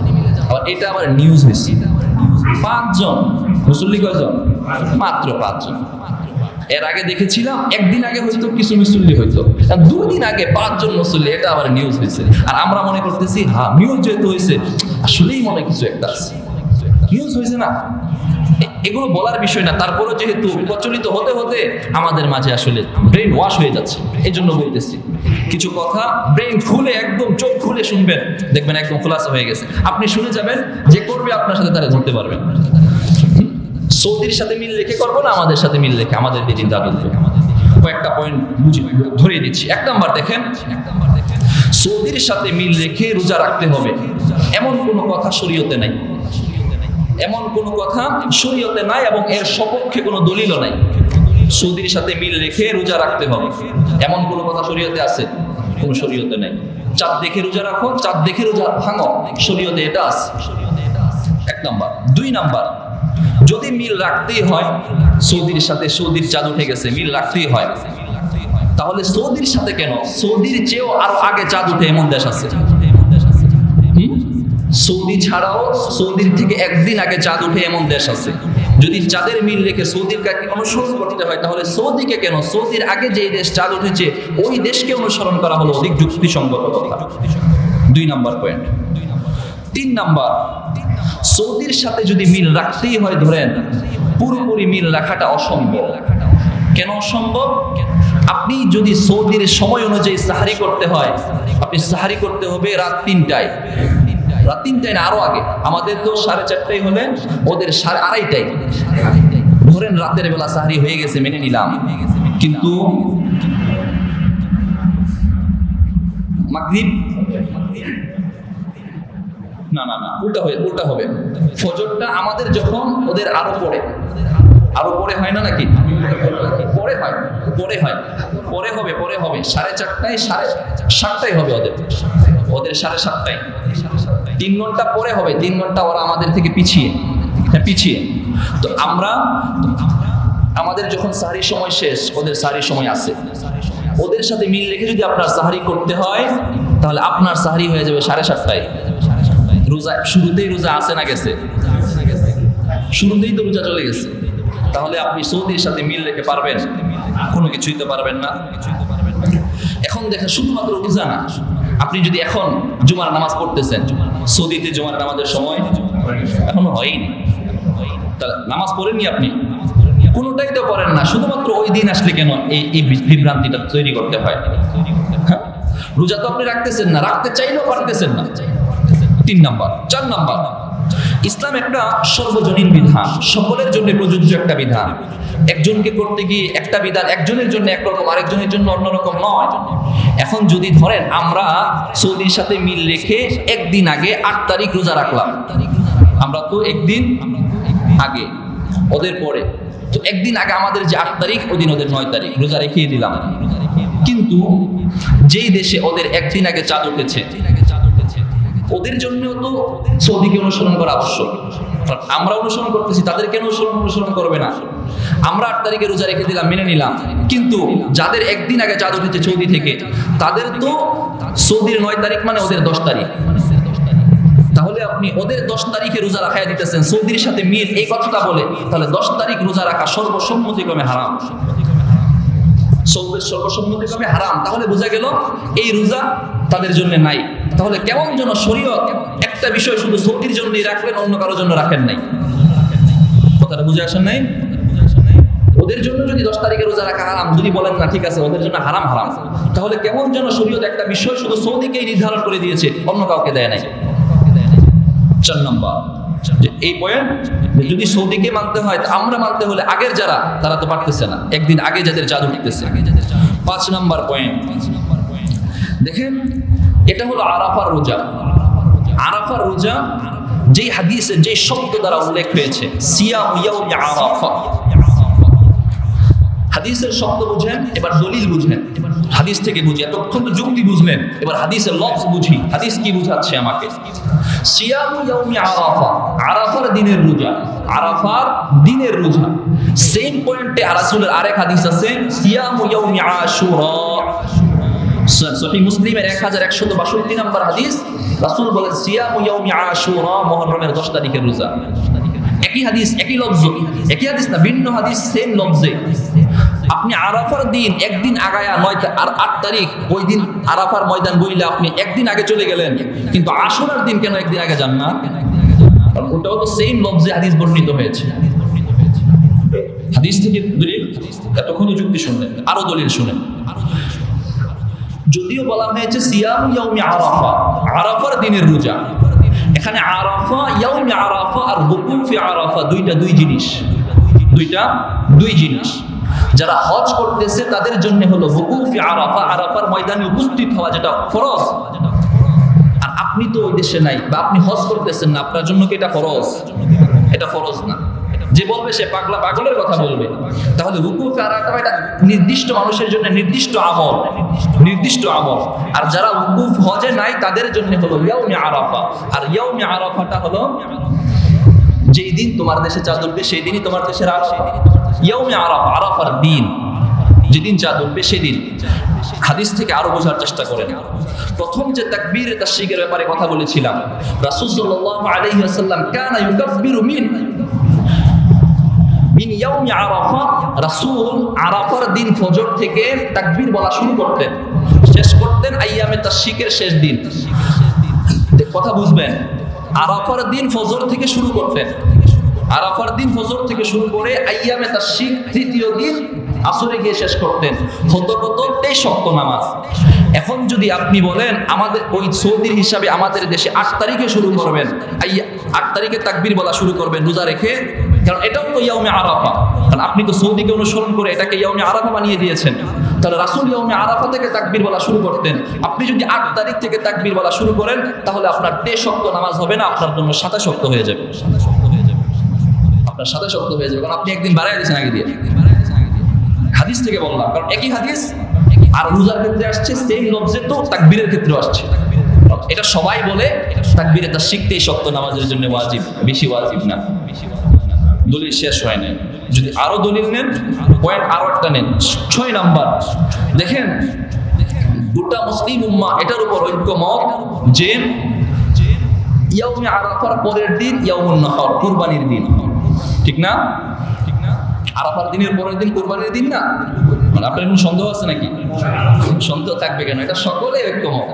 আবার এটা আবার নিউজ হয়েছে। 5 জন মুসল্লি, কয়জন? মাত্র 5 জন। এর আগে দেখেছিলাম একদিন আগে হয়তো কিছু মুসল্লি হইতো, 2 দিন আগে 5 জন মুসল্লি, এটা আবার নিউজ হয়েছে। আর আমরা মনে করতেছি হ্যাঁ নিউজ যেহেতু হয়েছে আসলেই মনে কিছু একটা আছে, নিউজ হয়েছে না। এগুলো বলার বিষয় না, তারপরও যেহেতু প্রচলিত হতে হতে আমাদের মাঝে আসলে ব্রেন ওয়াশ হয়ে যাচ্ছে, এই জন্য বলতেছি। কিছু কথা ব্রেন খুলে, একদম চোখ খুলে শুনবেন, দেখবেন একদম খোলাসা হয়ে গেছে। আপনি শুনে যাবেন, যে করবে আপনার সাথে তারা ধরতে পারবেন। সৌদির সাথে মিল রেখে করবো না আমাদের সাথে মিল রেখে, আমাদের দিন দাদু কয়েকটা পয়েন্ট ধরিয়ে দিচ্ছি। 1 নাম্বার দেখেন, সৌদির সাথে মিল রেখে রোজা রাখতে হবে এমন কোনো কথা শরীয়তে নাই, এমন কোনো কথা শরীয়তে নাই, এবং এর সপক্ষে কোনো দলিলও নাই। সৌদির সাথে মিল রেখে রোজা রাখতে হবে এমন কোনো কথা শরীয়তে আছে? কোনো শরীয়তে নেই। চাঁদ দেখে রোজা রাখো, চাঁদ দেখে রোজা ভাঙো, শরীয়তে এটা আছে। 1 নাম্বার। 2 নাম্বার, যদি মিল রাখতেই হয়, সৌদির সাথে সৌদির চাঁদ উঠে গেছে, মিল রাখতেই হয়, তাহলে সৌদির সাথে কেন, সৌদির চেয়েও আরো আগে চাঁদ উঠে এমন দেশ আছে। সৌদি ছাড়াও সৌদির থেকে একদিন আগে চাঁদ উঠে এমন দেশ আছে। যদি চাঁদের মিল রেখে সৌদির কাকে অনুসরণ করতে হয়, তাহলে সৌদিকে কেন, সৌদির আগে যেই দেশ চাঁদ উঠেছে ওই দেশকে অনুসরণ করা হলো অধিক যুক্তিসঙ্গত কথা। 2 নাম্বার পয়েন্ট। 3 নাম্বার, সৌদির সাথে যদি মিল রাখতেই হয়, ধরেন পুরোপুরি মিল রাখাটা অসম্ভব। কেন অসম্ভব? আপনি যদি সৌদির সময় অনুযায়ী সাহারি করতে হয়, আপনি সাহারি করতে হবে রাত 3টায়, রাত 3টায় না আরো আগে। আমাদের তো 4:30টায় হলে ওদের 2:30টায়। ধরেন রাতের বেলা সাহারি হয়ে গেছে, মেনে নিলাম, কিন্তু মাগরিব না না না উল্টা হবে। ফজরটা আমাদের যখন ওদের আরো পরে হয় না নাকি? পরে হবে 4:30টায়, 7:30টায় হবে ওদের 7:30টায়। 3 ঘন্টা পরে হবে, 3 ঘন্টা ওরা আমাদের থেকে পিছিয়ে। তো আমাদের যখন সাহারির সময় শেষ, ওদের সাহারির সময় আছে। ওদের সাথে মিল রেখে যদি আপনার সাহারি করতে হয়, তাহলে আপনার সাহারি হয়ে যাবে 7:30টায়। রোজা শুরুতেই রোজা আছে না গেছে? শুরুতেই তো রোজা চলে গেছে। তাহলে আপনি সৌদির সাথে মিল রেখে পারবেন? কোনো কিছুই তো পারবেন না। এখন দেখেন, শুধুমাত্র রোজা না, আপনি যদি এখন জুমার নামাজ পড়তেছেন, সৌদিতে জুমার নামাজের সময় এখনো হয়নি, তাহলে নামাজ পড়েননি আপনি? কোনোটাই তো করেন না। শুধুমাত্র ওই দিন আসলে কেন এই বিভ্রান্তিটা তৈরি করতে হয়? রোজা তো আপনি রাখতেছেন না, রাখতে চাইলেও পারতেছেন না। 3 নাম্বার। 4 নাম্বার, ইসলাম একটা সর্বজনীন বিধান, সকলের জন্য প্রযোজ্য একটা বিধান। একজনকে করতে গিয়ে একটা বিধান একজনের জন্য একরকম, আরেকজনের জন্য অন্যরকম নয়। এখন যদি ধরেন আমরা সৌদির সাথে মিল রেখে একদিন আগে 8 তারিখ রোজা রাখলাম, আমরা তো একদিন আগে ওদের পরে, তো একদিন আগে আমাদের যে 8 তারিখ, ওই দিন ওদের 9 তারিখ রোজা রেখে দিলাম। কিন্তু যেই দেশে ওদের একদিন আগে চাঁদ উঠেছে, ওদের জন্য তো সৌদিকে অনুসরণ করা আবশ্যক। আমরা অনুসরণ করতেছি, তাদের কেন অনুসরণ করবে না? আমরা 8 তারিখে রোজা রেখে দিলাম, মেনে নিলাম, কিন্তু যাদের একদিন আগে চাঁদ উঠেছে সৌদি থেকে, তাদের তো সৌদির 9 তারিখ মানে ওদের 10 তারিখ। তাহলে আপনি ওদের 10 তারিখে রোজা রাখায় দিতেছেন, সৌদির সাথে মিল এই কথাটা বলে, তাহলে 10 তারিখ রোজা রাখা সর্বসম্মতিক্রমে হারাম। সৌদের সর্বসম্মতিক্রমে হারাম। তাহলে বোঝা গেল এই রোজা তাদের জন্য নাই। তাহলে কেমন যেন শরীয়ত একটা বিষয় শুধু সৌদির জন্যই রাখলেন, অন্য কারোর জন্য রাখেন নাই। কথাটা বুঝে আসেন নাই? ওদের জন্য যদি 10 তারিখে রোজা রাখা হারাম, যদি বলেন না ঠিক আছে ওদের জন্য হারাম, তাহলে কেমন যেন শরীয়ত একটা বিষয় শুধু সৌদিকেই নির্ধারণ করে দিয়েছে, অন্য কাউকে দেয় নাই। 4 নম্বর, যে এই পয়েন্ট, যদি সৌদিকে মানতে হয়, আমরা মানতে হলে আগের যারা, তারা তো পারতেছে না, একদিন আগে যাদের জাদু উঠতেছে। 5 নম্বর পয়েন্ট দেখেন, এটা হলো আরাফার রোজা। আরাফার রোজা যেই হাদিসে যে শব্দ দ্বারা উল্লেখ হয়েছে, সিয়াম ইয়াউমি আরাফা, হাদিসের শব্দ বুঝেন, এবার দলিল বুঝেন। হাদিস থেকে বুঝি, এতক্ষণ তো যুক্তি বুঝলেন, এবার হাদিসের লফজ বুঝি, হাদিস কি বুঝাচ্ছে আমাকে। সিয়ামু ইয়াউমি আরাফা, আরাফার দিনের রোজা, আরাফার দিনের রোজা। সেম পয়েন্টে রাসূলের আরেক হাদিস আছে, সিয়ামু ইয়াউমি আশুরা। সহিহ মুসলিমের 1162 নম্বর হাদিস, রাসূল বলেন সিয়ামু ইয়াউমি আশুরা, মুহররমের 10 তারিখের রোজা। একই হাদিস, একই লফজ, একই হাদিস না, ভিন্ন হাদিস, সেম লফজে। আপনি আরাফার দিন একদিন আগায়া 8 তারিখ, ওই দিন আরাফার ময়দান বইলে আপনি একদিন আগে চলে গেলেন, কিন্তু আশুরার দিন কেন একদিন আগে যান না? কারণ ওটাও তো সেম লফজে হাদিস বর্ণিত হয়েছে। হাদিস থেকে দলিল, এতক্ষণ যুক্তি শুনলেন, আরো দলিল শুনেন। যদিও বলা হয়েছে সিয়াম ইয়াউমি আরাফা, আরাফার দিনের রোজা, এখানে আরাফা, ইয়াউমি আরাফা আর ওকুফ আরাফা দুই জিনিস, দুই জিনিস। যারা হজ করতেছে তাদের জন্য হলো ওকুফ আরাফা, আরাফার ময়দানে উপস্থিত হওয়া, যেটা ফরজ। আর আপনি তো ওই দেশে নাই, বা আপনি হজ করতেছেন না, আপনার জন্য কি এটা ফরজ? এটা ফরজ না। যে বলবে সে পাগলা, পাগলের কথা বলবে। তাহলে উকুফ আরাফা এটা নির্দিষ্ট মানুষের জন্য নির্দিষ্ট আমল, নির্দিষ্ট আমল। আর যারা উকুফ হজে নাই তাদের জন্য হলো ইয়াউমে আরাফা। আর ইয়াউমে আরাফাটা হলো যেই দিন তোমার দেশে চাঁদ উঠবে সেই দিনই তোমার দেশের আরাফা। ইয়াউমে আরাফা, আরাফার দিন, যেদিন চাঁদ উঠবে সেদিন। হাদিস থেকে আরো বোঝার চেষ্টা করেন। প্রথম যে তাকবীর তাশরিকের ব্যাপারে কথা বলেছিলাম, রাসূল সাল্লাল্লাহু আলাইহি ওয়াসাল্লাম কানা ইউকাব্বিরু মিন ইয়াউমি আরাফা। রাসূল আরাফার দিন ফজর থেকে তাকবীর বলা শুরু করতেন, শেষ করতেন আইয়ামে তাশরিকের শেষ দিন। কথা বুঝবেন, আরাফার দিন ফজর থেকে শুরু করতেন, আরাফার দিন ফজর থেকে শুরু করে আইয়ামে তাশরিক তৃতীয় দিন আসরে গিয়ে শেষ করতেন। হতো 23 ওয়াক্ত নামাজ। এখন যদি আপনি বলেন আমাদের ওই সৌদির হিসাবে আমাদের দেশে 8 তারিখে শুরু করবেন, 8 তারিখে তাকবীর বলা শুরু করবেন রোজা রেখে, কারণ এটাও তো ইয়াউমে আরাফা। কারণ আপনি তো সৌদিকে অনুসরণ করে এটাকে ইয়াউমে আরাফা বানিয়ে দিয়েছেন। তাহলে রাসূল ইয়াউমে আরাফা থেকে তাকবীর বলা শুরু করতেন। আপনি যদি 8 তারিখ থেকে তাকবীর বলা শুরু করেন তাহলে আপনার 23 ওয়াক্ত নামাজ হবে না, আপনার জন্য 27 ওয়াক্ত হয়ে যাবে। আপনার 27 ওয়াক্ত হয়ে যাবে, কারণ আপনি একদিন বাড়ায় দিয়েছেন আগে দিয়ে। হাদিস থেকে বললাম, কারণ একই হাদিস আর রোজার ক্ষেত্রে আসছে, সেম লফজে তো তাকবীরের ক্ষেত্রেও আসছে। এটা সবাই বলে তাকবীরে তাশরিক 23 ওয়াক্ত নামাজের জন্য ওয়াজিব, বেশি ওয়াজিব না। দলিল শেষ হয় না, যদি আরো দলিল নেন, পয়েন্ট আরো একটা নেন। 6 নাম্বার দেখেন, গোটা মুসলিম উম্মাহ এটার উপর ঐক্যমত যে ইয়াউমে আরাফার পরের দিন ইয়াউমুন নাহর, কুরবানির দিন, ঠিক না? আরাফার দিনের পরের দিন কুরবানির দিন না? মানে আপনার কোনো সন্দেহ আছে নাকি? সন্দেহ থাকবে কেন? এটা সকলে ঐক্যমত।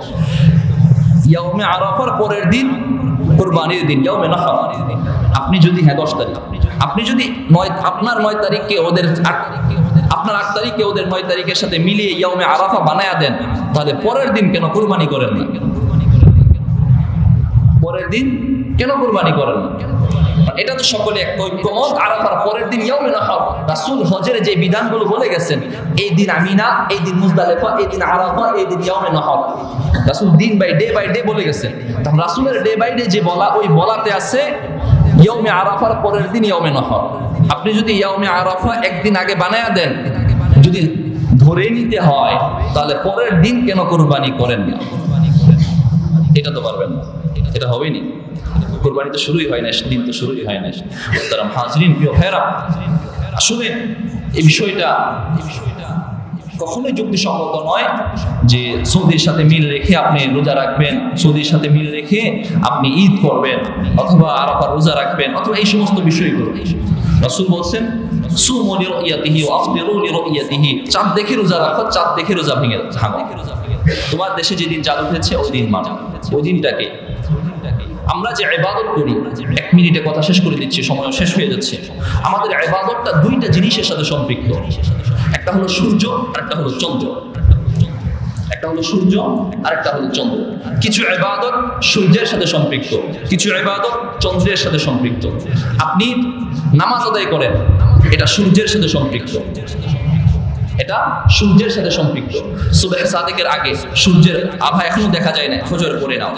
ইয়াউমে আরাফার পরের দিন কুরবানির দিন, ইয়াউমে নাহর। আপনি যদি 10 তারিখ, আপনি যদি আপনার 9 তারিখকে ওদের আপনার 8 তারিখকে ওদের 9 তারিখের সাথে মিলিয়ে ইয়াউমে আরাফা বানায়া দেন, তাহলে পরের দিন কেন কুরবানি করেন না? পরের দিন কেন কুরবানি করেন না? এটা তো সকলে এক ঐক্যমত। আরাফার পরের দিন ইয়াউমে নাহর। রাসূল হজের যে বিধানগুলো বলে গেছেন, এই দিন আমিনা, এই দিন মুজদালিফা, এই দিন আরাফা, এই দিন ইয়াউমে নাহর, রাসূল দিন বাই ডে বলে গেছেন। তখন রাসূলের ডে বাই ডে যে বলা, ওই বলাতে আছে ইয়াউমে আরাফার পরের দিন ইয়াউমে নাহর। আপনি যদি ইয়াউমে আরাফা একদিন আগে বানায়া দেন, যদি ধরে নিতে হয়, তাহলে পরের দিন কেন কুরবানি করেন না? এটা তো পারবেন না, এটা হবেই না। কুরবানি তো শুরুই হয় না, দিন তো শুরুই হয় না। মুহতারাম হাজরিন, প্রিয় ভাইরা, আসলে এই বিষয়টা কখনোই যুক্তিসঙ্গত নয় যে সৌদির সাথে মিল রেখে আপনি রোজা রাখবেন, সৌদির সাথে মিল রেখে আপনি ঈদ করবেন, অথবা আরাফার রোজা রাখবেন, অথবা এই সমস্ত বিষয়গুলো। রাসূল বলছেন সুমু লিরুইয়াতিহি ওয়া আফতিরু লিরুইয়াতিহি, চাঁদ দেখে রোজা রাখো, চাঁদ দেখে রোজা ভেঙে ভাঙো। তোমার দেশে যেদিন চাঁদ উঠেছে ওই দিন মানো, ওই দিনটাকে। আমরা যে ইবাদত করি, 1 মিনিটে কথা শেষ করে দিচ্ছি, সময় শেষ হয়ে যাচ্ছে। আমাদের ইবাদতটা 2টা জিনিসের সাথে সম্পৃক্ত, একটা হলো সূর্য আর একটা হলো চন্দ্র। একটা হলো সূর্য আর একটা হলো চন্দ্র। কিছু ইবাদত সূর্যের সাথে সম্পৃক্ত, কিছু ইবাদত চন্দ্রের সাথে সম্পৃক্ত। আপনি নামাজ আদায় করেন, এটা সূর্যের সাথে সম্পৃক্ত, এটা সূর্যের সাথে সম্পৃক্ত। সুবহ সাদিকের আগে সূর্যের আভা এখনো দেখা যায় না, ফজর পড়ে নাও।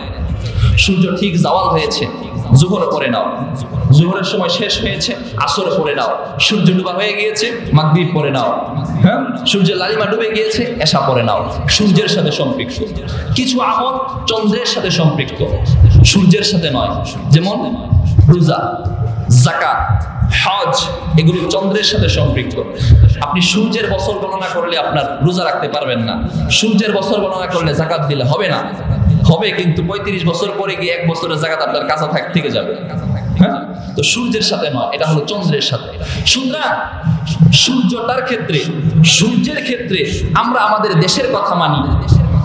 সূর্য ঠিক জাওয়াল হয়েছে, জোহর পড়ে নাও। জোহরের সময় শেষ হয়েছে, আসর পড়ে নাও। সূর্য ডুবা হয়ে গিয়েছে, মাগরিব পড়ে নাও। হ্যাঁ, সূর্যের লালিমা ডুবে গিয়েছে, এশা পড়ে নাও। সূর্যের সাথে সম্পৃক্ত। কিছু আমল চন্দ্রের সাথে সম্পৃক্ত, সূর্যের সাথে নয়। যেমন রোজা, যাকাত, হজ, এগুলো চন্দ্রের সাথে সম্পৃক্ত। আপনি সূর্যের বছর গণনা করলে আপনার রোজা রাখতে পারবেন না, সূর্যের বছর গণনা করলে যাকাত দিলে হবে না। হবে, কিন্তু 35 বছর পরে গিয়ে 1 বছরের যাকাত আপনার কাছে থেকে যাবে। হ্যাঁ, তো সূর্যের সাথে নয়, এটা হলো চন্দ্রের সাথে। সুতরাং সূর্যটার ক্ষেত্রে, সূর্যের ক্ষেত্রে আমরা আমাদের দেশের কথা মানি,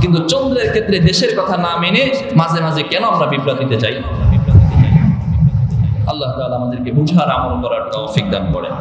কিন্তু চন্দ্রের ক্ষেত্রে দেশের কথা না মেনে মাঝে মাঝে কেন আমরা বিভ্রান্তিতে যাই? আল্লাহ তাআলা আমাদেরকে বুঝার, আমল করার তৌফিক দান করেন।